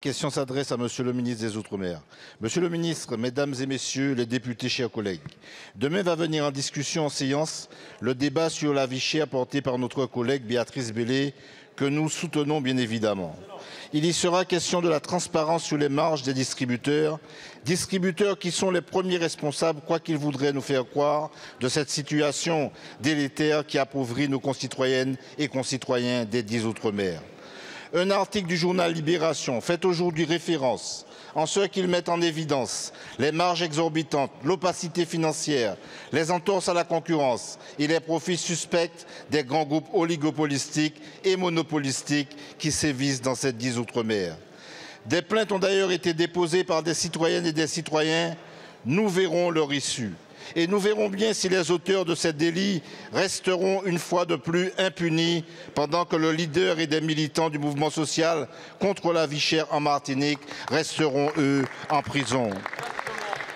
La question s'adresse à Monsieur le ministre des Outre-mer. Monsieur le ministre, Mesdames et Messieurs les députés, chers collègues, demain va venir en discussion en séance le débat sur la vie chère porté par notre collègue Béatrice Bellé, que nous soutenons bien évidemment. Il y sera question de la transparence sur les marges des distributeurs qui sont les premiers responsables, quoi qu'ils voudraient nous faire croire, de cette situation délétère qui appauvrit nos concitoyennes et concitoyens des 10 Outre-mer. Un article du journal Libération fait aujourd'hui référence en ce qu'il met en évidence les marges exorbitantes, l'opacité financière, les entorses à la concurrence et les profits suspects des grands groupes oligopolistiques et monopolistiques qui sévissent dans ces 10 Outre-mer. Des plaintes ont d'ailleurs été déposées par des citoyennes et des citoyens. Nous verrons leur issue. Et nous verrons bien si les auteurs de ces délits resteront une fois de plus impunis pendant que le leader et des militants du mouvement social contre la vie chère en Martinique resteront, eux, en prison.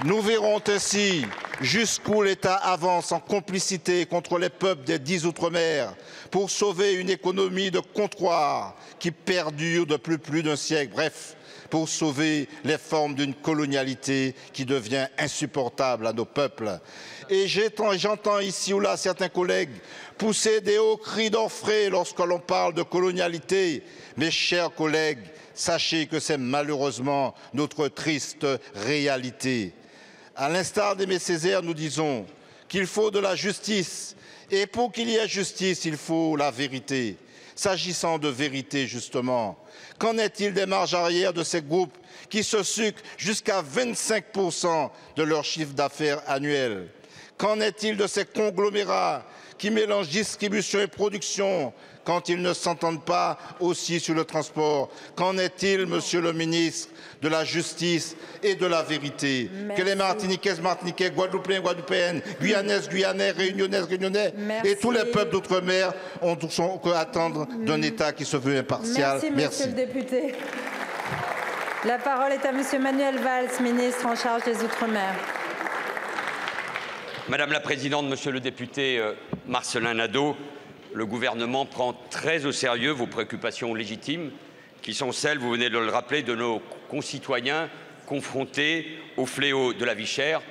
Nous verrons ainsi jusqu'où l'État avance en complicité contre les peuples des 10 Outre-mer pour sauver une économie de comptoir qui perdure depuis plus d'un siècle. Bref, pour sauver les formes d'une colonialité qui devient insupportable à nos peuples. Et j'entends ici ou là certains collègues pousser des hauts cris d'orfraie lorsque l'on parle de colonialité. Mes chers collègues, sachez que c'est malheureusement notre triste réalité. À l'instar d'Aimé Césaire, nous disons qu'il faut de la justice. Et pour qu'il y ait justice, il faut la vérité. S'agissant de vérité, justement, qu'en est-il des marges arrière de ces groupes qui se sucrent jusqu'à 25% de leur chiffre d'affaires annuel? Qu'en est-il de ces conglomérats qui mélangent distribution et production quand ils ne s'entendent pas aussi sur le transport? Qu'en est-il, Monsieur le ministre, de la justice et de la vérité? Merci. Que les Martiniquaises, Martiniquais, Guadeloupéens, Guadeloupéennes, Guyanaises, Guyanais, Réunionnaises, Réunionnais et tous les peuples d'outre-mer ont à attendre d'un État qui se veut impartial. Merci, Monsieur le député. La parole est à Monsieur Manuel Valls, ministre en charge des Outre-mer. Madame la Présidente, Monsieur le député Marcellin Nadeau, le gouvernement prend très au sérieux vos préoccupations légitimes qui sont celles, vous venez de le rappeler, de nos concitoyens confrontés au fléau de la vie chère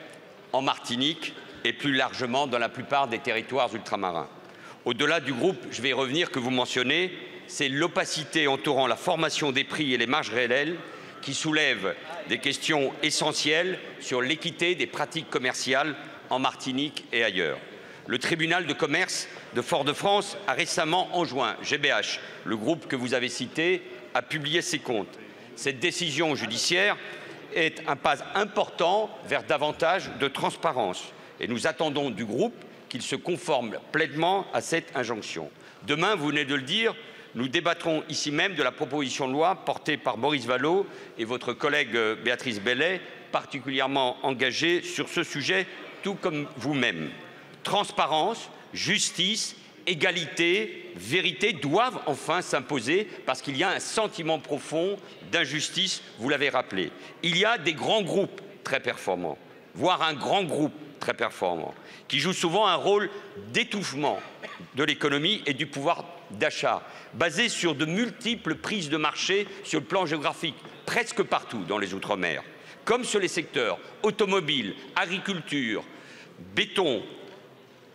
en Martinique et plus largement dans la plupart des territoires ultramarins. Au-delà du groupe, je vais y revenir, que vous mentionnez, c'est l'opacité entourant la formation des prix et les marges réelles qui soulève des questions essentielles sur l'équité des pratiques commerciales en Martinique et ailleurs. Le tribunal de commerce de Fort-de-France a récemment enjoint GBH, le groupe que vous avez cité, à publier ses comptes. Cette décision judiciaire est un pas important vers davantage de transparence et nous attendons du groupe qu'il se conforme pleinement à cette injonction. Demain, vous venez de le dire, nous débattrons ici même de la proposition de loi portée par Boris Vallaud et votre collègue Béatrice Bellé, particulièrement engagée sur ce sujet, tout comme vous-même. Transparence, justice, égalité, vérité doivent enfin s'imposer parce qu'il y a un sentiment profond d'injustice, vous l'avez rappelé. Il y a des grands groupes très performants, voire un grand groupe très performant, qui joue souvent un rôle d'étouffement de l'économie et du pouvoir d'achat, basé sur de multiples prises de marché sur le plan géographique, presque partout dans les Outre-mer, comme sur les secteurs automobile, agriculture, béton,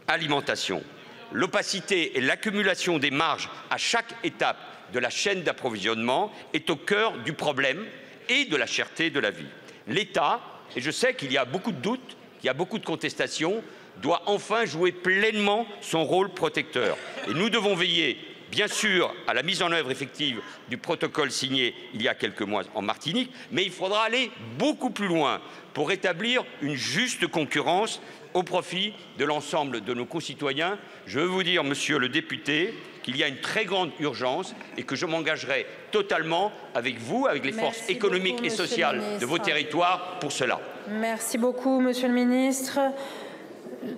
alimentation. L'opacité et l'accumulation des marges à chaque étape de la chaîne d'approvisionnement est au cœur du problème et de la cherté de la vie. L'État, et je sais qu'il y a beaucoup de doutes, qu'il y a beaucoup de contestations, doit enfin jouer pleinement son rôle protecteur. Et nous devons veiller, bien sûr, à la mise en œuvre effective du protocole signé il y a quelques mois en Martinique, mais il faudra aller beaucoup plus loin pour établir une juste concurrence au profit de l'ensemble de nos concitoyens. Je veux vous dire, monsieur le député, qu'il y a une très grande urgence et que je m'engagerai totalement avec vous, avec les forces économiques et sociales de vos territoires pour cela. Merci beaucoup, monsieur le ministre.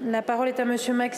La parole est à monsieur Maxime